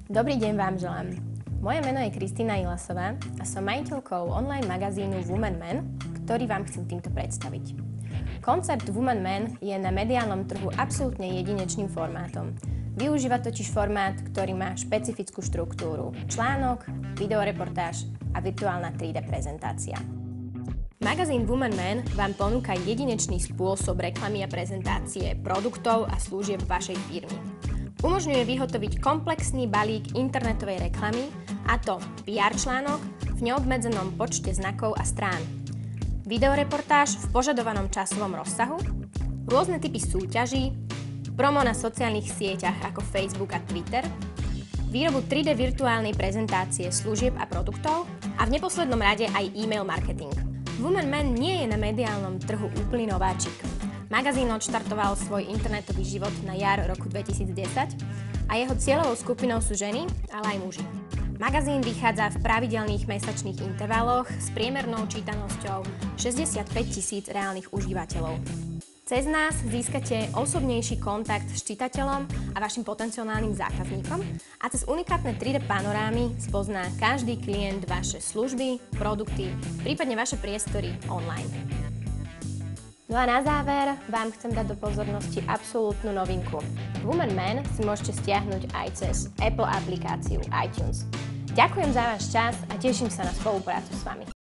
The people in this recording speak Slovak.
Dobrý deň vám želám. Moje meno je Kristína Ilasová a som majiteľkou online magazínu Woman Man, ktorý vám chcem týmto predstaviť. Koncept Woman Man je na mediálnom trhu absolútne jedinečným formátom. Využíva totiž formát, ktorý má špecifickú štruktúru. Článok, videoreportáž a virtuálna 3D prezentácia. Magazín Woman Man vám ponúka jedinečný spôsob reklamy a prezentácie produktov a služieb vašej firmy. Umožňuje vyhotoviť komplexný balík internetovej reklamy, a to PR článok v neobmedzenom počte znakov a strán, videoreportáž v požadovanom časovom rozsahu, rôzne typy súťaží, promo na sociálnych sieťach ako Facebook a Twitter, výrobu 3D virtuálnej prezentácie služieb a produktov a v neposlednom rade aj e-mail marketing. Woman Man nie je na mediálnom trhu úplný nováčik. Magazín odštartoval svoj internetový život na jar roku 2010 a jeho cieľovou skupinou sú ženy, ale aj muži. Magazín vychádza v pravidelných mesačných intervaloch s priemernou čítanosťou 65 000 reálnych užívateľov. Cez nás získate osobnejší kontakt s čitateľom a vašim potenciálnym zákazníkom a cez unikátne 3D panorámy spozná každý klient vaše služby, produkty, prípadne vaše priestory online. No a na záver vám chcem dať do pozornosti absolútnu novinku. Woman Man si môžete stiahnuť aj cez Apple aplikáciu iTunes. Ďakujem za váš čas a teším sa na spoluprácu s vami.